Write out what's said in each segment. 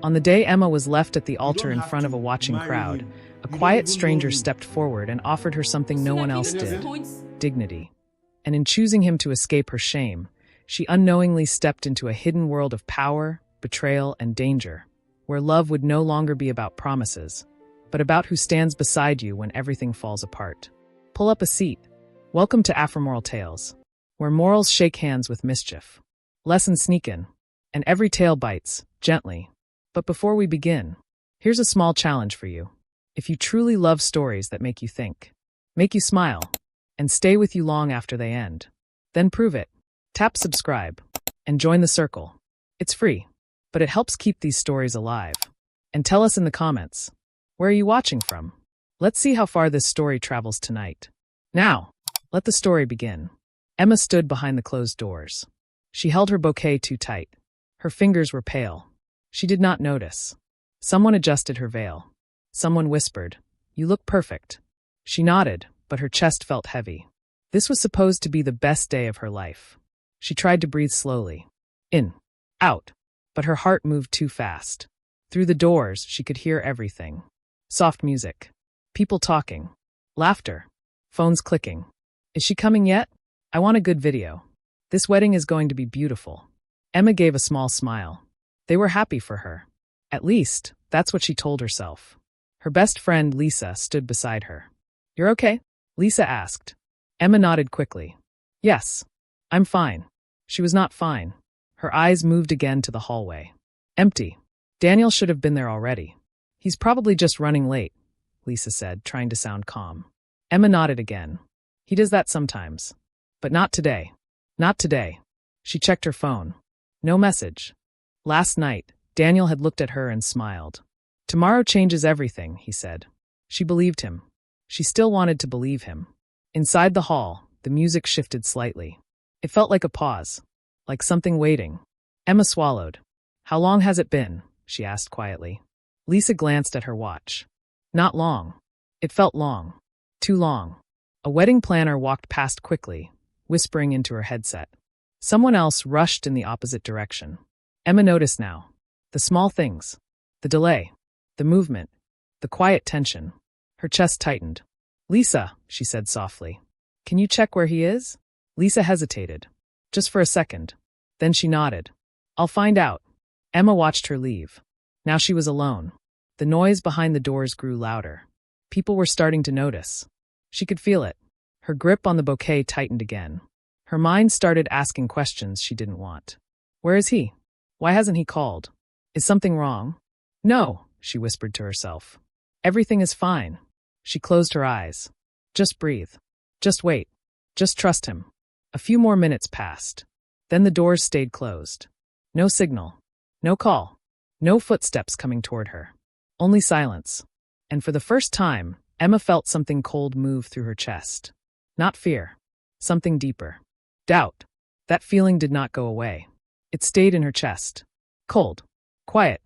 On the day Emma was left at the altar in front of a watching crowd, a quiet stranger stepped forward and offered her something no one else did: dignity. And in choosing him to escape her shame, she unknowingly stepped into a hidden world of power, betrayal, and danger, where love would no longer be about promises, but about who stands beside you when everything falls apart. Pull up a seat. Welcome to Afromoral Tales, where morals shake hands with mischief. Lessons sneak in, and every tale bites, gently. But before we begin, here's a small challenge for you. If you truly love stories that make you think, make you smile, and stay with you long after they end, then prove it. Tap subscribe and join the circle. It's free, but it helps keep these stories alive. And tell us in the comments, where are you watching from? Let's see how far this story travels tonight. Now, let the story begin. Emma stood behind the closed doors. She held her bouquet too tight. Her fingers were pale. She did not notice. Someone adjusted her veil. Someone whispered, "You look perfect." She nodded, but her chest felt heavy. This was supposed to be the best day of her life. She tried to breathe slowly. In, out. But her heart moved too fast. Through the doors, she could hear everything. Soft music. People talking. Laughter. Phones clicking. Is she coming yet? I want a good video. This wedding is going to be beautiful. Emma gave a small smile. They were happy for her. At least, that's what she told herself. Her best friend, Lisa, stood beside her. "You're okay?" Lisa asked. Emma nodded quickly. "Yes, I'm fine." She was not fine. Her eyes moved again to the hallway. Empty. Daniel should have been there already. "He's probably just running late," Lisa said, trying to sound calm. Emma nodded again. "He does that sometimes. But not today. Not today." She checked her phone. No message. Last night, Daniel had looked at her and smiled. "Tomorrow changes everything," he said. She believed him. She still wanted to believe him. Inside the hall, the music shifted slightly. It felt like a pause, like something waiting. Emma swallowed. "How long has it been?" she asked quietly. Lisa glanced at her watch. Not long. It felt long. Too long. A wedding planner walked past quickly, whispering into her headset. Someone else rushed in the opposite direction. Emma noticed now. The small things. The delay. The movement. The quiet tension. Her chest tightened. "Lisa," she said softly. "Can you check where he is?" Lisa hesitated. Just for a second. Then she nodded. "I'll find out." Emma watched her leave. Now she was alone. The noise behind the doors grew louder. People were starting to notice. She could feel it. Her grip on the bouquet tightened again. Her mind started asking questions she didn't want. Where is he? Why hasn't he called? Is something wrong? No, she whispered to herself. Everything is fine. She closed her eyes. Just breathe. Just wait. Just trust him. A few more minutes passed. Then the doors stayed closed. No signal. No call. No footsteps coming toward her. Only silence. And for the first time, Emma felt something cold move through her chest. Not fear. Something deeper. Doubt. That feeling did not go away. It stayed in her chest. Cold. Quiet.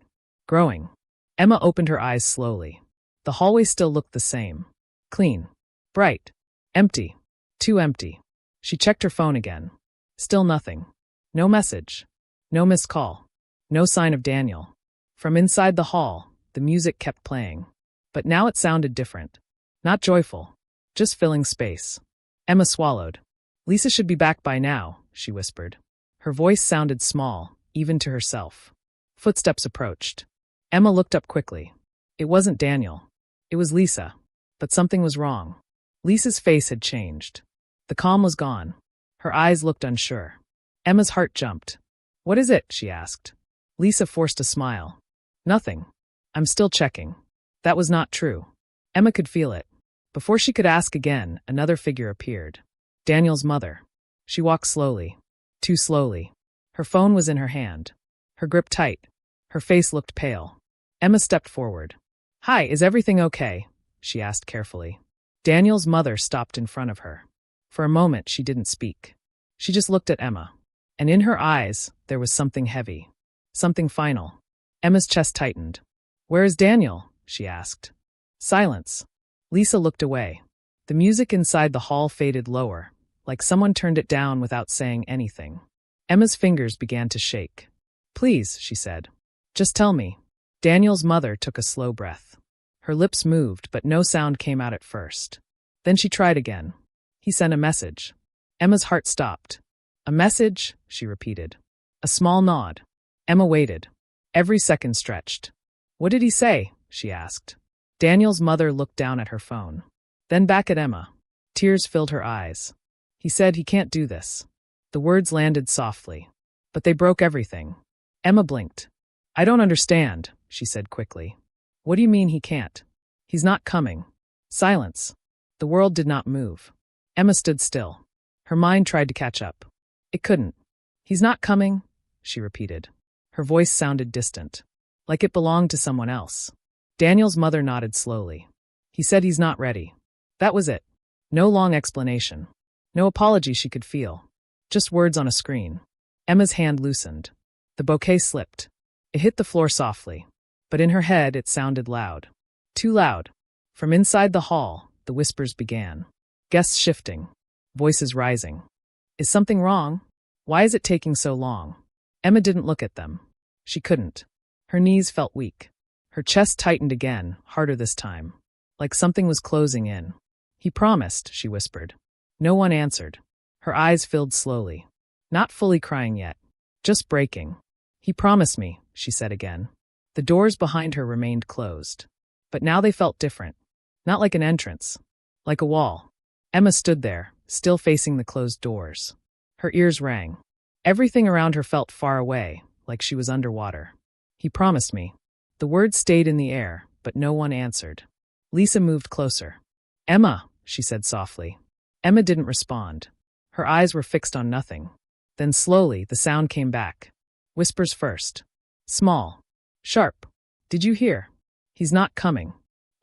Growing. Emma opened her eyes slowly. The hallway still looked the same. Clean. Bright. Empty. Too empty. She checked her phone again. Still nothing. No message. No missed call. No sign of Daniel. From inside the hall, the music kept playing. But now it sounded different. Not joyful. Just filling space. Emma swallowed. Lisa should be back by now, she whispered. Her voice sounded small, even to herself. Footsteps approached. Emma looked up quickly. It wasn't Daniel. It was Lisa. But something was wrong. Lisa's face had changed. The calm was gone. Her eyes looked unsure. Emma's heart jumped. What is it? She asked. Lisa forced a smile. Nothing. I'm still checking. That was not true. Emma could feel it. Before she could ask again, another figure appeared. Daniel's mother. She walked slowly. Too slowly. Her phone was in her hand. Her grip tight. Her face looked pale. Emma stepped forward. Hi, is everything okay? She asked carefully. Daniel's mother stopped in front of her. For a moment, she didn't speak. She just looked at Emma. And in her eyes, there was something heavy. Something final. Emma's chest tightened. Where is Daniel? She asked. Silence. Lisa looked away. The music inside the hall faded lower, like someone turned it down without saying anything. Emma's fingers began to shake. Please, she said. Just tell me. Daniel's mother took a slow breath. Her lips moved, but no sound came out at first. Then she tried again. He sent a message. Emma's heart stopped. A message, she repeated. A small nod. Emma waited. Every second stretched. What did he say? She asked. Daniel's mother looked down at her phone. Then back at Emma. Tears filled her eyes. He said he can't do this. The words landed softly. But they broke everything. Emma blinked. I don't understand, she said quickly. What do you mean he can't? He's not coming. Silence. The world did not move. Emma stood still. Her mind tried to catch up. It couldn't. He's not coming, she repeated. Her voice sounded distant, like it belonged to someone else. Daniel's mother nodded slowly. He said he's not ready. That was it. No long explanation. No apology she could feel. Just words on a screen. Emma's hand loosened. The bouquet slipped. It hit the floor softly. But in her head it sounded loud. Too loud. From inside the hall, the whispers began. Guests shifting. Voices rising. Is something wrong? Why is it taking so long? Emma didn't look at them. She couldn't. Her knees felt weak. Her chest tightened again, harder this time. Like something was closing in. He promised, she whispered. No one answered. Her eyes filled slowly. Not fully crying yet. Just breaking. He promised me, she said again. The doors behind her remained closed. But now they felt different. Not like an entrance. Like a wall. Emma stood there, still facing the closed doors. Her ears rang. Everything around her felt far away, like she was underwater. He promised me. The words stayed in the air, but no one answered. Lisa moved closer. Emma, she said softly. Emma didn't respond. Her eyes were fixed on nothing. Then slowly, the sound came back. Whispers first. Small. Sharp. Did you hear? He's not coming.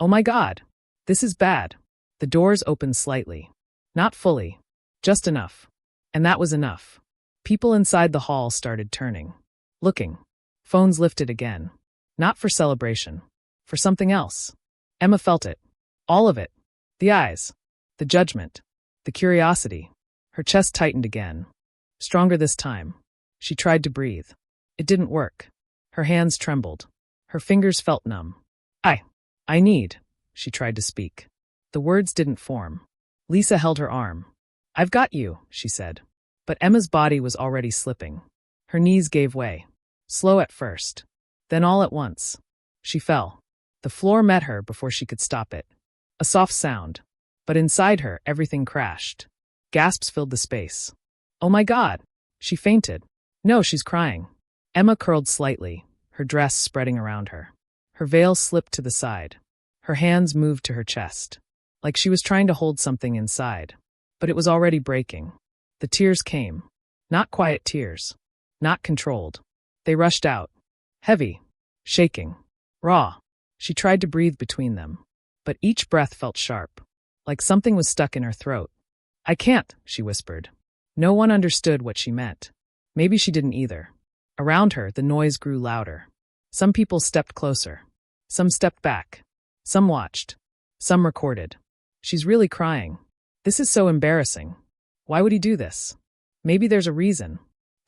Oh my God. This is bad. The doors opened slightly. Not fully. Just enough. And that was enough. People inside the hall started turning. Looking. Phones lifted again. Not for celebration. For something else. Emma felt it. All of it. The eyes. The judgment. The curiosity. Her chest tightened again. Stronger this time. She tried to breathe. It didn't work. Her hands trembled. Her fingers felt numb. I need. She tried to speak. The words didn't form. Lisa held her arm. I've got you, she said. But Emma's body was already slipping. Her knees gave way. Slow at first. Then all at once. She fell. The floor met her before she could stop it. A soft sound. But inside her, everything crashed. Gasps filled the space. Oh my God! She fainted. No, she's crying. Emma curled slightly, her dress spreading around her. Her veil slipped to the side. Her hands moved to her chest, like she was trying to hold something inside. But it was already breaking. The tears came. Not quiet tears. Not controlled. They rushed out. Heavy. Shaking. Raw. She tried to breathe between them. But each breath felt sharp. Like something was stuck in her throat. I can't, she whispered. No one understood what she meant. Maybe she didn't either. Around her, the noise grew louder. Some people stepped closer. Some stepped back. Some watched. Some recorded. She's really crying. This is so embarrassing. Why would he do this? Maybe there's a reason.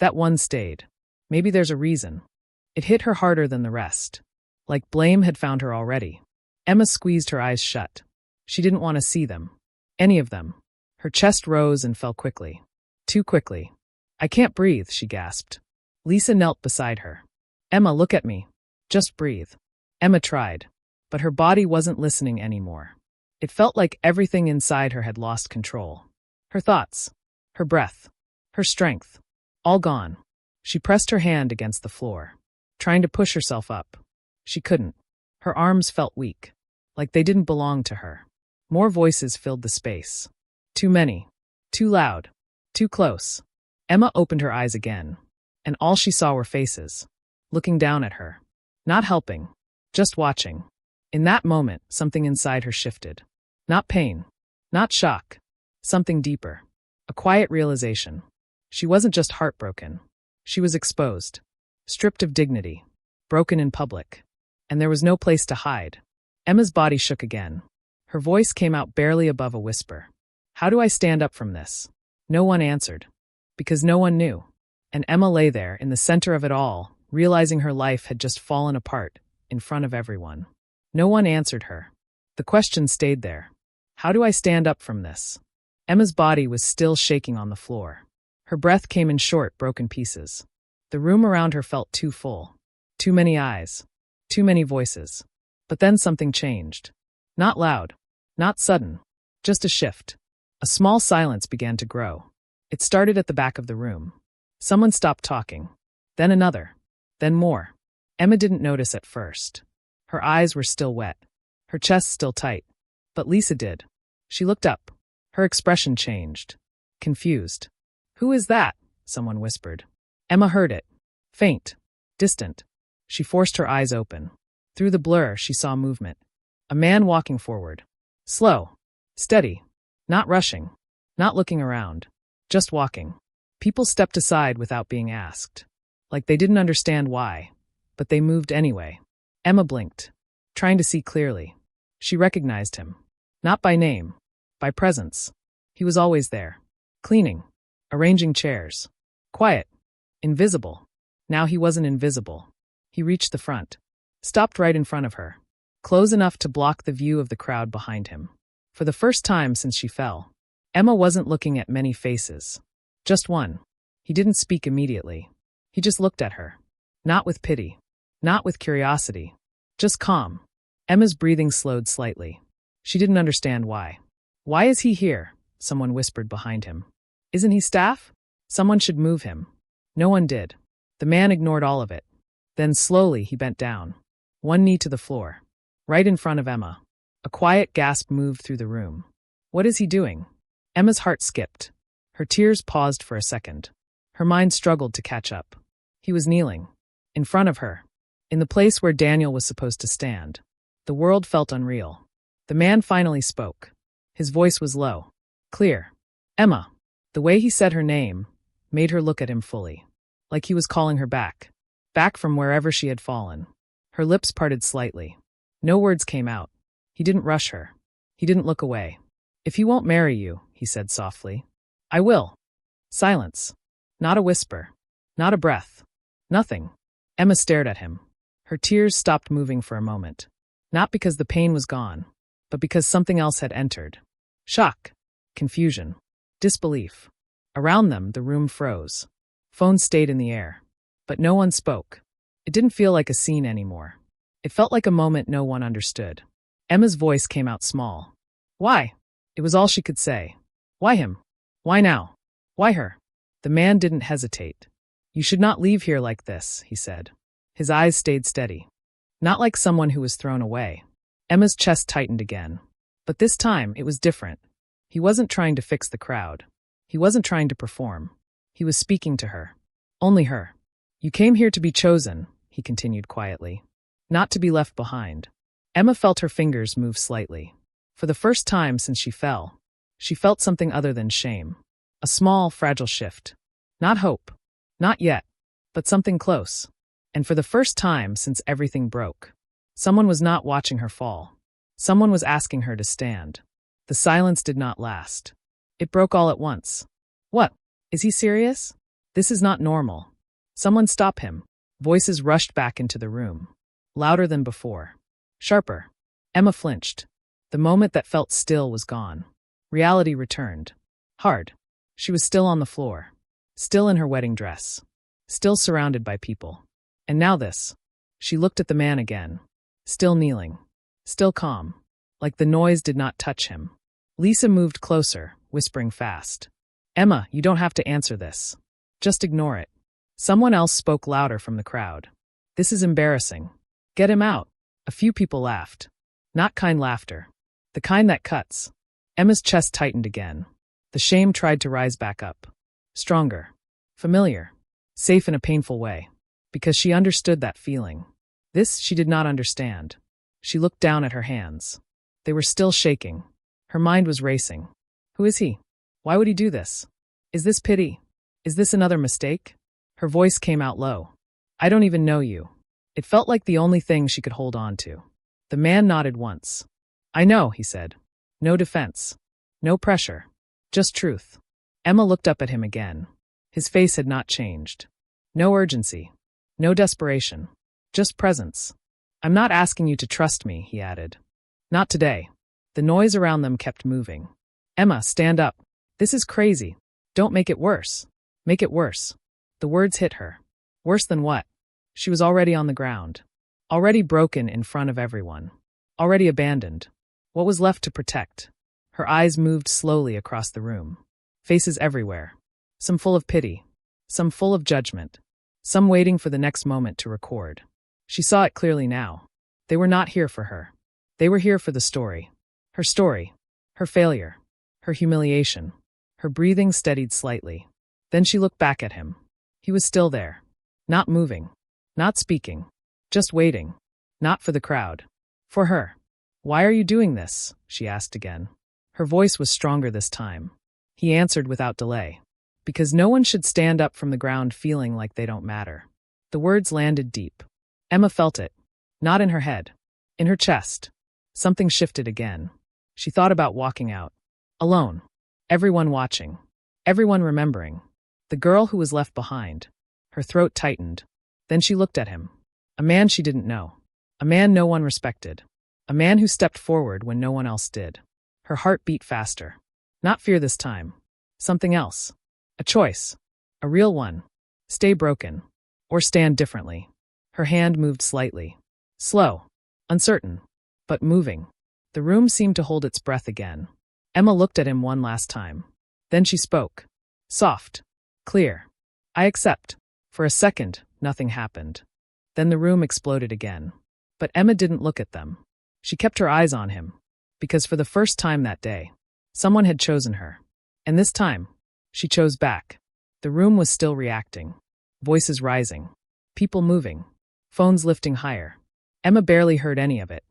That one stayed. Maybe there's a reason. It hit her harder than the rest. Like blame had found her already. Emma squeezed her eyes shut. She didn't want to see them. Any of them. Her chest rose and fell quickly. Too quickly. I can't breathe, she gasped. Lisa knelt beside her. Emma, look at me. Just breathe. Emma tried. But her body wasn't listening anymore. It felt like everything inside her had lost control. Her thoughts. Her breath. Her strength. All gone. She pressed her hand against the floor, trying to push herself up. She couldn't. Her arms felt weak, like they didn't belong to her. More voices filled the space. Too many. Too loud. Too close. Emma opened her eyes again, and all she saw were faces, looking down at her. Not helping. Just watching. In that moment, something inside her shifted. Not pain. Not shock. Something deeper. A quiet realization. She wasn't just heartbroken. She was exposed. Stripped of dignity. Broken in public. And there was no place to hide. Emma's body shook again. Her voice came out barely above a whisper. How do I stand up from this? No one answered. Because no one knew. And Emma lay there, in the center of it all, realizing her life had just fallen apart, in front of everyone. No one answered her. The question stayed there. How do I stand up from this? Emma's body was still shaking on the floor. Her breath came in short, broken pieces. The room around her felt too full. Too many eyes. Too many voices. But then something changed. Not loud. Not sudden. Just a shift. A small silence began to grow. It started at the back of the room. Someone stopped talking. Then another. Then more. Emma didn't notice at first. Her eyes were still wet. Her chest still tight. But Lisa did. She looked up. Her expression changed. Confused. "Who is that?" someone whispered. Emma heard it. Faint. Distant. She forced her eyes open. Through the blur, she saw movement. A man walking forward. Slow. Steady. Not rushing. Not looking around. Just walking. People stepped aside without being asked. Like they didn't understand why. But they moved anyway. Emma blinked. Trying to see clearly. She recognized him. Not by name. By presence. He was always there. Cleaning. Arranging chairs. Quiet. Invisible. Now he wasn't invisible. He reached the front. Stopped right in front of her. Close enough to block the view of the crowd behind him. For the first time since she fell, Emma wasn't looking at many faces. Just one. He didn't speak immediately. He just looked at her. Not with pity. Not with curiosity. Just calm. Emma's breathing slowed slightly. She didn't understand why. "Why is he here?" someone whispered behind him. "Isn't he staff? Someone should move him." No one did. The man ignored all of it. Then slowly he bent down. One knee to the floor. Right in front of Emma. A quiet gasp moved through the room. What is he doing? Emma's heart skipped. Her tears paused for a second. Her mind struggled to catch up. He was kneeling. In front of her. In the place where Daniel was supposed to stand. The world felt unreal. The man finally spoke. His voice was low. Clear. Emma. The way he said her name made her look at him fully. Like he was calling her back. Back from wherever she had fallen. Her lips parted slightly. No words came out. He didn't rush her. He didn't look away. "If he won't marry you," he said softly, "I will." Silence. Not a whisper. Not a breath. Nothing. Emma stared at him. Her tears stopped moving for a moment. Not because the pain was gone, but because something else had entered. Shock. Confusion. Disbelief. Around them, the room froze. Phones stayed in the air. But no one spoke. It didn't feel like a scene anymore. It felt like a moment no one understood. Emma's voice came out small. "Why?" It was all she could say. "Why him? Why now? Why her?" The man didn't hesitate. "You should not leave here like this," he said. His eyes stayed steady. Not like someone who was thrown away. Emma's chest tightened again. But this time, it was different. He wasn't trying to fix the crowd. He wasn't trying to perform. He was speaking to her. Only her. "You came here to be chosen," he continued quietly. "Not to be left behind." Emma felt her fingers move slightly. For the first time since she fell, she felt something other than shame. A small, fragile shift. Not hope. Not yet. But something close. And for the first time since everything broke, someone was not watching her fall. Someone was asking her to stand. The silence did not last. It broke all at once. "What? Is he serious? This is not normal. Someone stop him." Voices rushed back into the room. Louder than before. Sharper. Emma flinched. The moment that felt still was gone. Reality returned. Hard. She was still on the floor. Still in her wedding dress. Still surrounded by people. And now this. She looked at the man again. Still kneeling. Still calm. Like the noise did not touch him. Lisa moved closer, whispering fast. "Emma, you don't have to answer this. Just ignore it." Someone else spoke louder from the crowd. "This is embarrassing. Get him out." A few people laughed. Not kind laughter. The kind that cuts. Emma's chest tightened again. The shame tried to rise back up. Stronger. Familiar. Safe in a painful way. Because she understood that feeling. This she did not understand. She looked down at her hands. They were still shaking. Her mind was racing. Who is he? Why would he do this? Is this pity? Is this another mistake? Her voice came out low. "I don't even know you." It felt like the only thing she could hold on to. The man nodded once. "I know," he said. No defense. No pressure. Just truth. Emma looked up at him again. His face had not changed. No urgency. No desperation. Just presence. I'm not asking you to trust me, he added. Not today. The noise around them kept moving. Emma, stand up. This is crazy. Don't make it worse. Make it worse. The words hit her. Worse than what? She was already on the ground. Already broken in front of everyone. Already abandoned. What was left to protect? Her eyes moved slowly across the room. Faces everywhere. Some full of pity. Some full of judgment. Some waiting for the next moment to record. She saw it clearly now. They were not here for her. They were here for the story. Her story. Her failure. Her humiliation. Her breathing steadied slightly. Then she looked back at him. He was still there. Not moving. Not speaking. Just waiting. Not for the crowd. For her. Why are you doing this? She asked again. Her voice was stronger this time. He answered without delay. Because no one should stand up from the ground feeling like they don't matter. The words landed deep. Emma felt it. Not in her head. In her chest. Something shifted again. She thought about walking out. Alone. Everyone watching. Everyone remembering. The girl who was left behind. Her throat tightened. Then she looked at him. A man she didn't know. A man no one respected. A man who stepped forward when no one else did. Her heart beat faster. Not fear this time. Something else. A choice. A real one. Stay broken. Or stand differently. Her hand moved slightly. Slow. Uncertain. But moving. The room seemed to hold its breath again. Emma looked at him one last time. Then she spoke. Soft. Clear. I accept. For a second, nothing happened. Then the room exploded again. But Emma didn't look at them. She kept her eyes on him. Because for the first time that day, someone had chosen her. And this time, she chose back. The room was still reacting. Voices rising. People moving. Phones lifting higher. Emma barely heard any of it.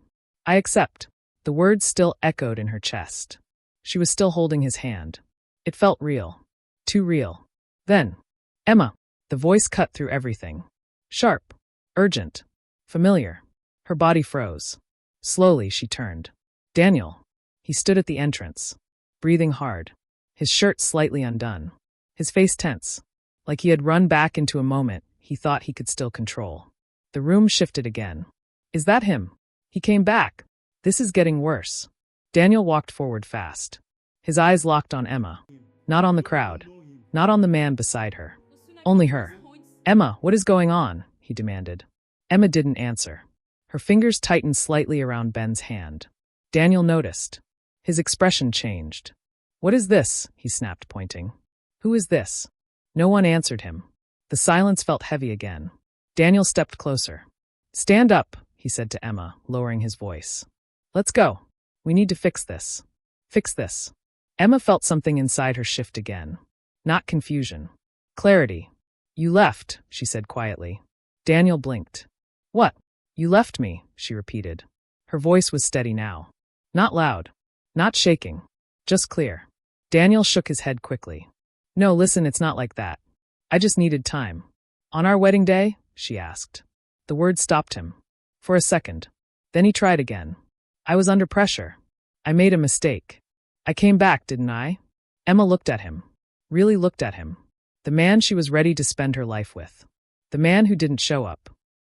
I accept. The words still echoed in her chest. She was still holding his hand. It felt real. Too real. Then, Emma. The voice cut through everything. Sharp. Urgent. Familiar. Her body froze. Slowly, she turned. Daniel. He stood at the entrance. Breathing hard. His shirt slightly undone. His face tense. Like he had run back into a moment he thought he could still control. The room shifted again. Is that him? He came back. This is getting worse. Daniel walked forward fast. His eyes locked on Emma. Not on the crowd. Not on the man beside her. Only her. Emma, what is going on? He demanded. Emma didn't answer. Her fingers tightened slightly around Ben's hand. Daniel noticed. His expression changed. What is this? He snapped, pointing. Who is this? No one answered him. The silence felt heavy again. Daniel stepped closer. Stand up, he said to Emma, lowering his voice. Let's go. We need to fix this. Fix this. Emma felt something inside her shift again. Not confusion. Clarity. You left, she said quietly. Daniel blinked. What? You left me, she repeated. Her voice was steady now. Not loud. Not shaking. Just clear. Daniel shook his head quickly. No, listen, it's not like that. I just needed time. On our wedding day? She asked. The word stopped him. For a second. Then he tried again. I was under pressure. I made a mistake. I came back, didn't I? Emma looked at him. Really looked at him. The man she was ready to spend her life with. The man who didn't show up.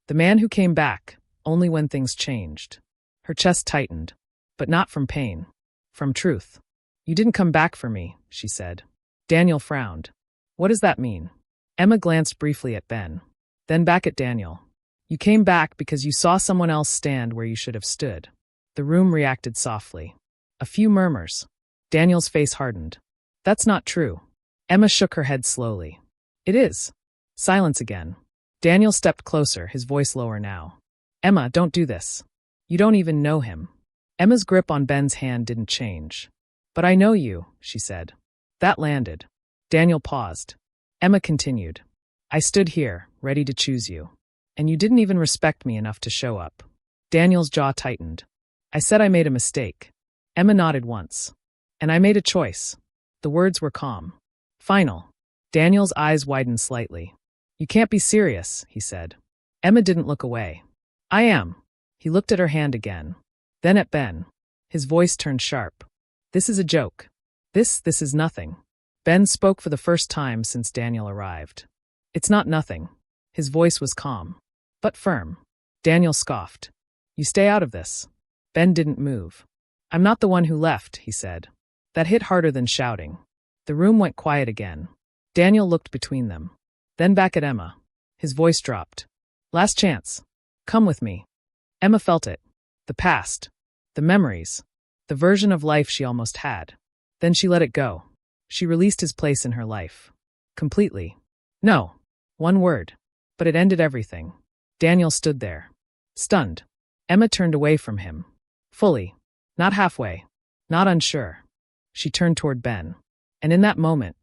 The man who came back, only when things changed. Her chest tightened. But not from pain. From truth. You didn't come back for me, she said. Daniel frowned. What does that mean? Emma glanced briefly at Ben. Then back at Daniel. You came back because you saw someone else stand where you should have stood. The room reacted softly. A few murmurs. Daniel's face hardened. That's not true. Emma shook her head slowly. It is. Silence again. Daniel stepped closer, his voice lower now. Emma, don't do this. You don't even know him. Emma's grip on Ben's hand didn't change. But I know you, she said. That landed. Daniel paused. Emma continued. I stood here, ready to choose you. And you didn't even respect me enough to show up. Daniel's jaw tightened. I said I made a mistake. Emma nodded once. And I made a choice. The words were calm. Final. Daniel's eyes widened slightly. You can't be serious, he said. Emma didn't look away. I am. He looked at her hand again. Then at Ben. His voice turned sharp. This is a joke. This is nothing. Ben spoke for the first time since Daniel arrived. It's not nothing. His voice was calm. But firm. Daniel scoffed. You stay out of this. Ben didn't move. I'm not the one who left, he said. That hit harder than shouting. The room went quiet again. Daniel looked between them. Then back at Emma. His voice dropped. Last chance. Come with me. Emma felt it. The past. The memories. The version of life she almost had. Then she let it go. She released his place in her life. Completely. No. One word. But it ended everything. Daniel stood there. Stunned. Emma turned away from him. Fully. Not halfway. Not unsure. She turned toward Ben. And in that moment,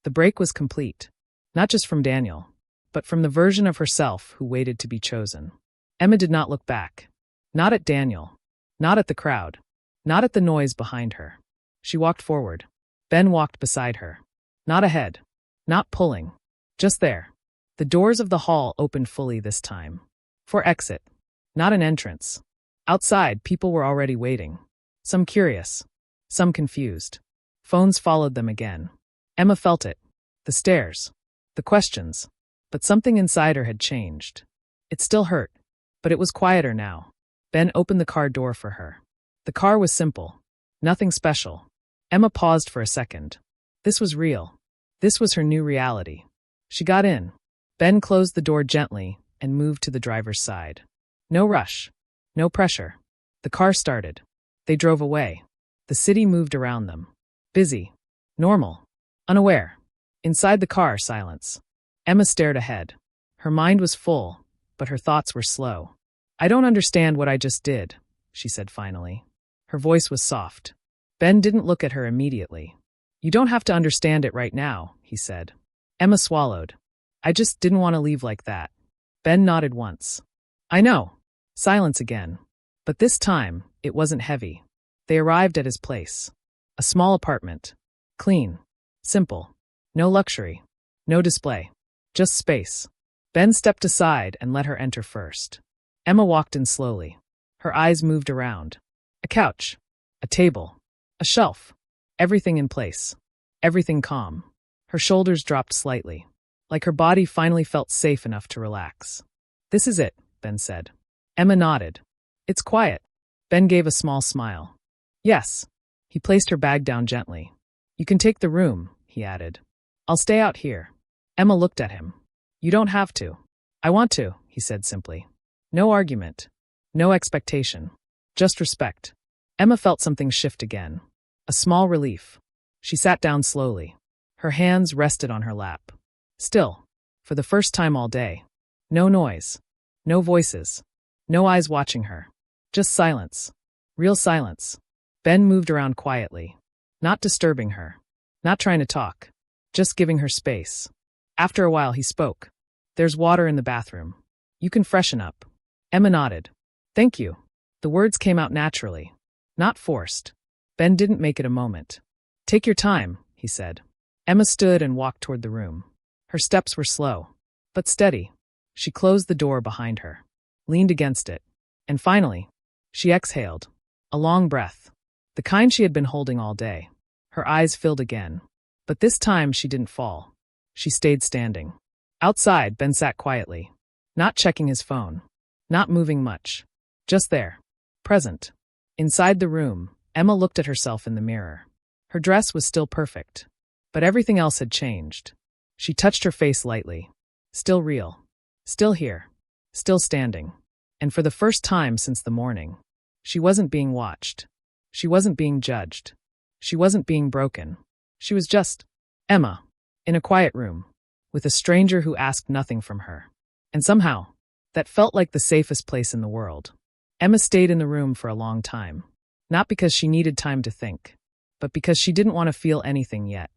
the break was complete. Not just from Daniel, but from the version of herself who waited to be chosen. Emma did not look back. Not at Daniel. Not at the crowd. Not at the noise behind her. She walked forward. Ben walked beside her. Not ahead. Not pulling. Just there. The doors of the hall opened fully this time. For exit. Not an entrance. Outside, people were already waiting. Some curious. Some confused. Phones followed them again. Emma felt it. The stares. The questions. But something inside her had changed. It still hurt. But it was quieter now. Ben opened the car door for her. The car was simple. Nothing special. Emma paused for a second. This was real. This was her new reality. She got in. Ben closed the door gently and moved to the driver's side. No rush. No pressure. The car started. They drove away. The city moved around them. Busy. Normal. Unaware. Inside the car, silence. Emma stared ahead. Her mind was full, but her thoughts were slow. I don't understand what I just did, she said finally. Her voice was soft. Ben didn't look at her immediately. You don't have to understand it right now, he said. Emma swallowed. I just didn't want to leave like that. Ben nodded once. I know. Silence again. But this time, it wasn't heavy. They arrived at his place. A small apartment. Clean. Simple. No luxury. No display. Just space. Ben stepped aside and let her enter first. Emma walked in slowly. Her eyes moved around. A couch. A table. A shelf. Everything in place. Everything calm. Her shoulders dropped slightly. Like her body finally felt safe enough to relax. This is it, Ben said. Emma nodded. It's quiet. Ben gave a small smile. Yes. He placed her bag down gently. You can take the room, he added. I'll stay out here. Emma looked at him. You don't have to. I want to, he said simply. No argument. No expectation. Just respect. Emma felt something shift again. A small relief. She sat down slowly. Her hands rested on her lap. Still. For the first time all day. No noise. No voices. No eyes watching her. Just silence. Real silence. Ben moved around quietly. Not disturbing her. Not trying to talk. Just giving her space. After a while he spoke. There's water in the bathroom. You can freshen up. Emma nodded. Thank you. The words came out naturally. Not forced. Ben didn't make it a moment. Take your time, he said. Emma stood and walked toward the room. Her steps were slow, but steady. She closed the door behind her. Leaned against it. And finally, she exhaled. A long breath. The kind she had been holding all day. Her eyes filled again. But this time she didn't fall. She stayed standing. Outside, Ben sat quietly. Not checking his phone. Not moving much. Just there. Present. Inside the room, Emma looked at herself in the mirror. Her dress was still perfect. But everything else had changed. She touched her face lightly. Still real. Still here. Still standing. And for the first time since the morning, she wasn't being watched. She wasn't being judged. She wasn't being broken. She was just Emma, in a quiet room, with a stranger who asked nothing from her. And somehow, that felt like the safest place in the world. Emma stayed in the room for a long time. Not because she needed time to think, but because she didn't want to feel anything yet.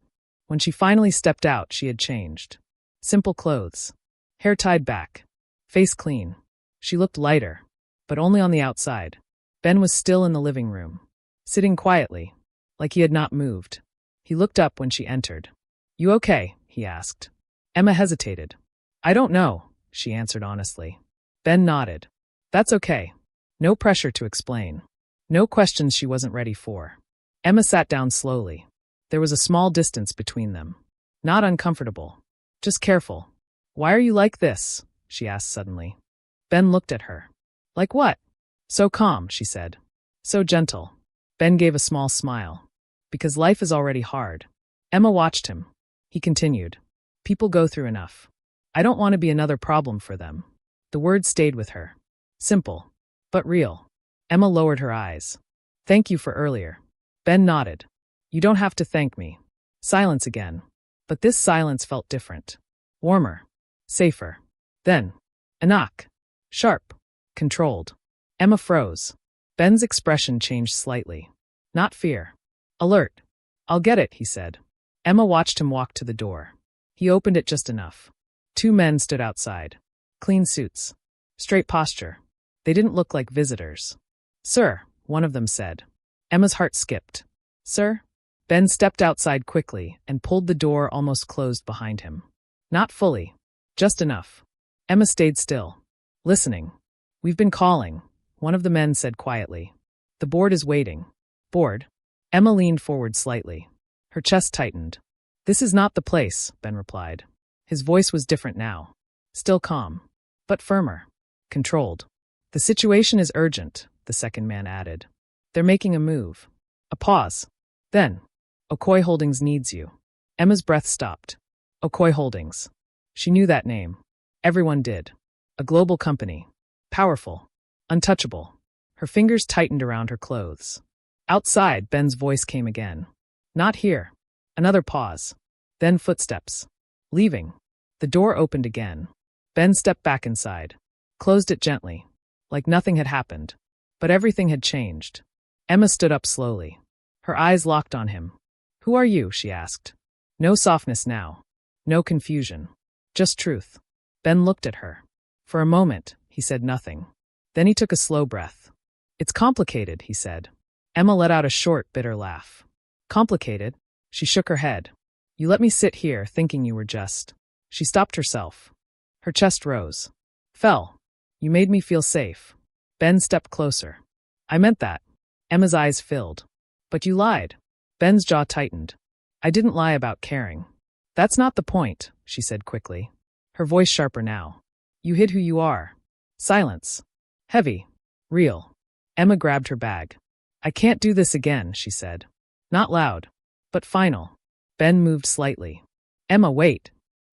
When she finally stepped out, she had changed. Simple clothes. Hair tied back. Face clean. She looked lighter, but only on the outside. Ben was still in the living room, sitting quietly, like he had not moved. He looked up when she entered. You okay? He asked. Emma hesitated. I don't know, she answered honestly. Ben nodded. That's okay. No pressure to explain. No questions she wasn't ready for. Emma sat down slowly. There was a small distance between them. Not uncomfortable. Just careful. Why are you like this? She asked suddenly. Ben looked at her. Like what? So calm, she said. So gentle. Ben gave a small smile. Because life is already hard. Emma watched him. He continued. People go through enough. I don't want to be another problem for them. The words stayed with her. Simple. But real. Emma lowered her eyes. Thank you for earlier. Ben nodded. You don't have to thank me. Silence again. But this silence felt different. Warmer. Safer. Then. A knock. Sharp. Controlled. Emma froze. Ben's expression changed slightly. Not fear. Alert. I'll get it, he said. Emma watched him walk to the door. He opened it just enough. Two men stood outside. Clean suits. Straight posture. They didn't look like visitors. Sir, one of them said. Emma's heart skipped. Sir? Ben stepped outside quickly and pulled the door almost closed behind him. Not fully. Just enough. Emma stayed still. Listening. We've been calling, one of the men said quietly. The board is waiting. Board? Emma leaned forward slightly. Her chest tightened. This is not the place, Ben replied. His voice was different now. Still calm. But firmer. Controlled. The situation is urgent, the second man added. They're making a move. A pause. Then. Okoye Holdings needs you. Emma's breath stopped. Okoye Holdings. She knew that name. Everyone did. A global company. Powerful. Untouchable. Her fingers tightened around her clothes. Outside, Ben's voice came again. Not here. Another pause. Then footsteps. Leaving. The door opened again. Ben stepped back inside. Closed it gently. Like nothing had happened. But everything had changed. Emma stood up slowly. Her eyes locked on him. Who are you? She asked. No softness now. No confusion. Just truth. Ben looked at her. For a moment, he said nothing. Then he took a slow breath. It's complicated, he said. Emma let out a short, bitter laugh. Complicated? She shook her head. You let me sit here thinking you were just. She stopped herself. Her chest rose. Fell. You made me feel safe. Ben stepped closer. I meant that. Emma's eyes filled. But you lied. Ben's jaw tightened. I didn't lie about caring. That's not the point, she said quickly. Her voice sharper now. You hid who you are. Silence. Heavy. Real. Emma grabbed her bag. I can't do this again, she said. Not loud. But final. Ben moved slightly. Emma, wait.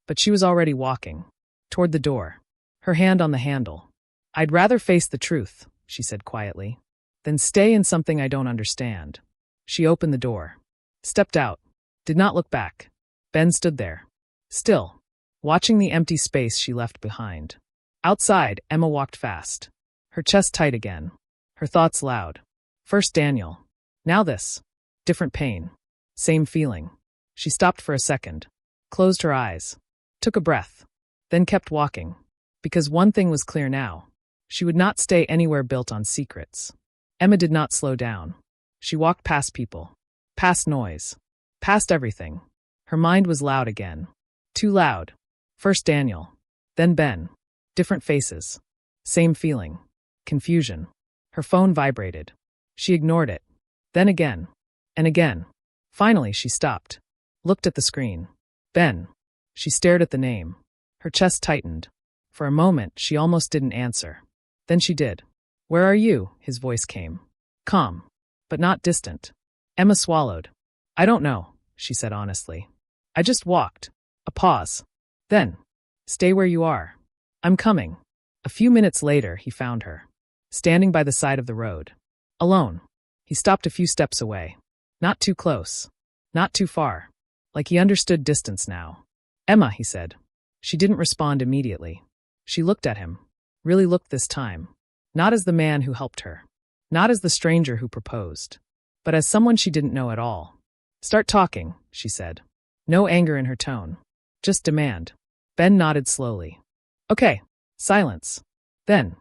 But she was already walking. Toward the door. Her hand on the handle. I'd rather face the truth, she said quietly, than stay in something I don't understand. She opened the door. Stepped out. Did not look back. Ben stood there. Still. Watching the empty space she left behind. Outside, Emma walked fast. Her chest tight again. Her thoughts loud. First Daniel. Now this. Different pain. Same feeling. She stopped for a second. Closed her eyes. Took a breath. Then kept walking. Because one thing was clear now. She would not stay anywhere built on secrets. Emma did not slow down. She walked past people. Past noise. Past everything. Her mind was loud again. Too loud. First Daniel. Then Ben. Different faces. Same feeling. Confusion. Her phone vibrated. She ignored it. Then again. And again. Finally, she stopped. Looked at the screen. Ben. She stared at the name. Her chest tightened. For a moment, she almost didn't answer. Then she did. Where are you? His voice came. Calm. But not distant. Emma swallowed. I don't know, she said honestly. I just walked. A pause. Then. Stay where you are. I'm coming. A few minutes later, he found her. Standing by the side of the road. Alone. He stopped a few steps away. Not too close. Not too far. Like he understood distance now. Emma, he said. She didn't respond immediately. She looked at him. Really looked this time. Not as the man who helped her. Not as the stranger who proposed. But as someone she didn't know at all. Start talking, she said. No anger in her tone. Just demand. Ben nodded slowly. Okay. Silence. Then.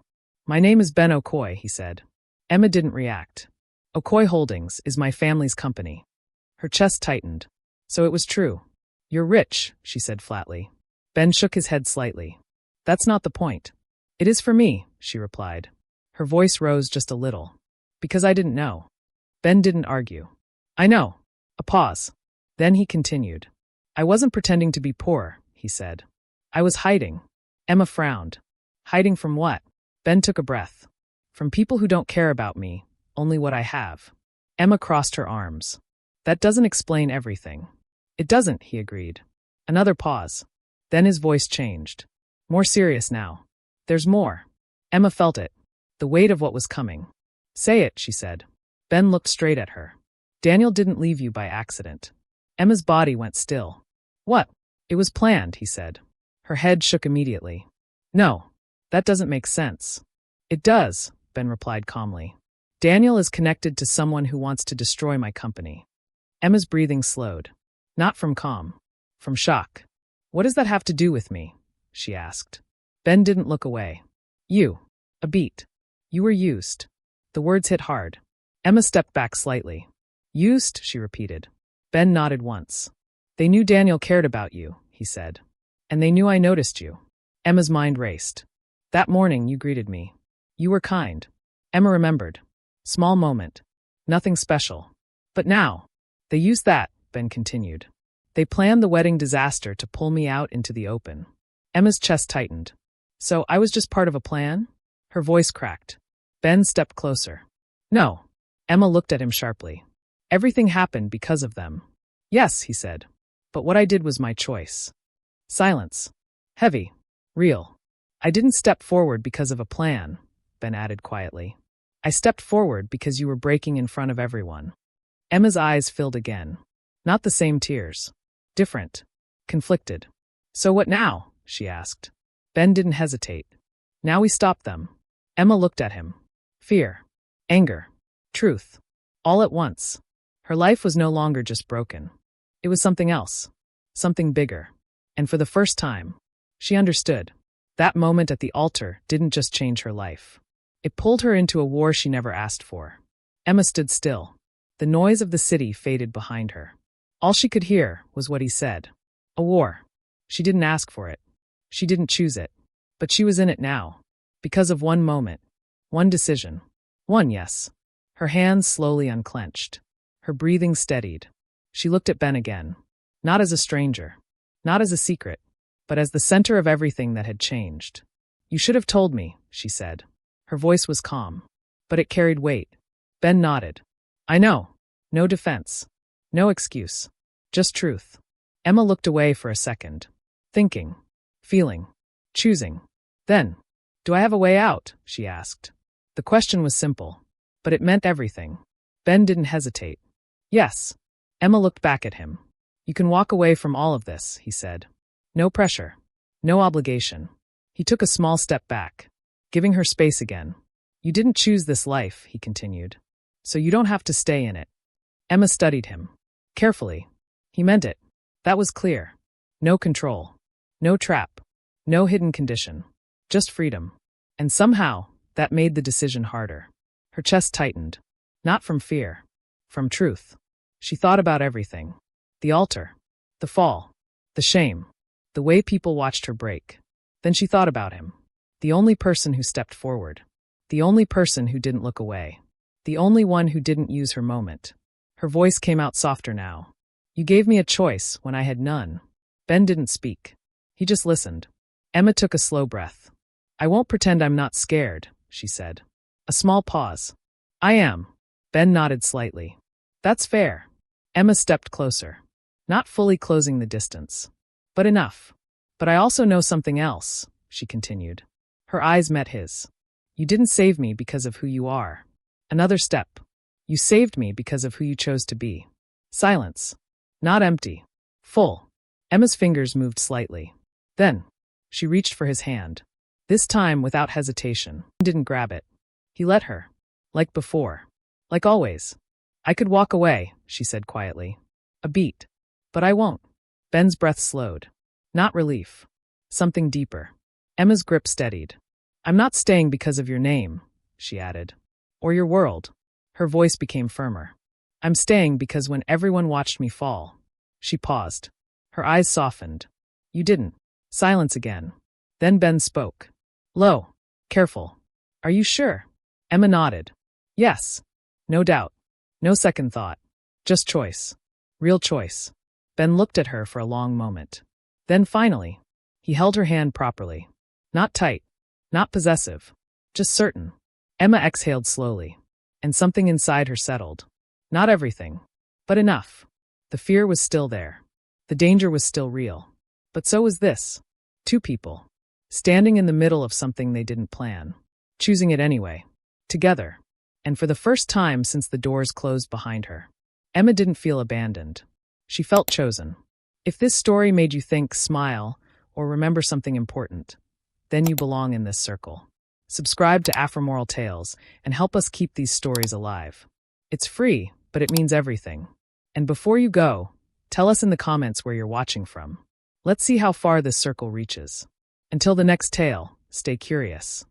My name is Ben Okoye, he said. Emma didn't react. Okoye Holdings is my family's company. Her chest tightened. So it was true. You're rich, she said flatly. Ben shook his head slightly. That's not the point. It is for me, she replied. Her voice rose just a little. Because I didn't know. Ben didn't argue. I know. A pause. Then he continued. I wasn't pretending to be poor, he said. I was hiding. Emma frowned. Hiding from what? Ben took a breath. From people who don't care about me, only what I have. Emma crossed her arms. That doesn't explain everything. It doesn't, he agreed. Another pause. Then his voice changed. More serious now. There's more. Emma felt it. The weight of what was coming. Say it, she said. Ben looked straight at her. Daniel didn't leave you by accident. Emma's body went still. What? It was planned, he said. Her head shook immediately. No, that doesn't make sense. It does, Ben replied calmly. Daniel is connected to someone who wants to destroy my company. Emma's breathing slowed. Not from calm. From shock. What does that have to do with me? She asked. Ben didn't look away. You. A beat. You were used. The words hit hard. Emma stepped back slightly. Used, she repeated. Ben nodded once. They knew Daniel cared about you, he said. And they knew I noticed you. Emma's mind raced. That morning you greeted me. You were kind. Emma remembered. Small moment. Nothing special. But now. They used that, Ben continued. They planned the wedding disaster to pull me out into the open. Emma's chest tightened. So I was just part of a plan? Her voice cracked. Ben stepped closer. No. Emma looked at him sharply. Everything happened because of them. Yes, he said. But what I did was my choice. Silence. Heavy. Real. I didn't step forward because of a plan, Ben added quietly. I stepped forward because you were breaking in front of everyone. Emma's eyes filled again. Not the same tears. Different. Conflicted. So what now? She asked. Ben didn't hesitate. Now we stop them. Emma looked at him. Fear. Anger. Truth. All at once. Her life was no longer just broken. It was something else. Something bigger. And for the first time, she understood. That moment at the altar didn't just change her life. It pulled her into a war she never asked for. Emma stood still. The noise of the city faded behind her. All she could hear was what he said. A war. She didn't ask for it. She didn't choose it. But she was in it now. Because of one moment. One decision. One yes. Her hands slowly unclenched. Her breathing steadied. She looked at Ben again. Not as a stranger. Not as a secret. But as the center of everything that had changed. You should have told me, she said. Her voice was calm. But it carried weight. Ben nodded. I know. No defense. No excuse. Just truth. Emma looked away for a second. Thinking. Feeling. Choosing. Then, do I have a way out? She asked. The question was simple. But it meant everything. Ben didn't hesitate. Yes. Emma looked back at him. You can walk away from all of this, he said. No pressure. No obligation. He took a small step back, giving her space again. You didn't choose this life, he continued. So you don't have to stay in it. Emma studied him. Carefully. He meant it. That was clear. No control. No trap. No hidden condition. Just freedom. And somehow, that made the decision harder. Her chest tightened. Not from fear. From truth. She thought about everything. The altar. The fall. The shame. The way people watched her break. Then she thought about him. The only person who stepped forward. The only person who didn't look away. The only one who didn't use her moment. Her voice came out softer now. You gave me a choice when I had none. Ben didn't speak. He just listened. Emma took a slow breath. I won't pretend I'm not scared, she said. A small pause. I am. Ben nodded slightly. That's fair. Emma stepped closer. Not fully closing the distance. But enough. But I also know something else, she continued. Her eyes met his. You didn't save me because of who you are. Another step. You saved me because of who you chose to be. Silence. Not empty. Full. Emma's fingers moved slightly. Then, she reached for his hand. This time without hesitation. He didn't grab it. He let her. Like before. Like always. I could walk away, she said quietly. A beat. But I won't. Ben's breath slowed. Not relief. Something deeper. Emma's grip steadied. I'm not staying because of your name, she added. Or your world. Her voice became firmer. I'm staying because when everyone watched me fall. She paused. Her eyes softened. You didn't. Silence again. Then Ben spoke. Low. Careful. Are you sure? Emma nodded. Yes. No doubt. No second thought. Just choice. Real choice. Ben looked at her for a long moment. Then finally, he held her hand properly. Not tight. Not possessive. Just certain. Emma exhaled slowly, and something inside her settled. Not everything, but enough. The fear was still there. The danger was still real. But so was this. Two people, standing in the middle of something they didn't plan, choosing it anyway, together. And for the first time since the doors closed behind her, Emma didn't feel abandoned. She felt chosen. If this story made you think, smile, or remember something important, then you belong in this circle. Subscribe to Afromoral Tales and help us keep these stories alive. It's free, but it means everything. And before you go, tell us in the comments where you're watching from. Let's see how far this circle reaches. Until the next tale, stay curious.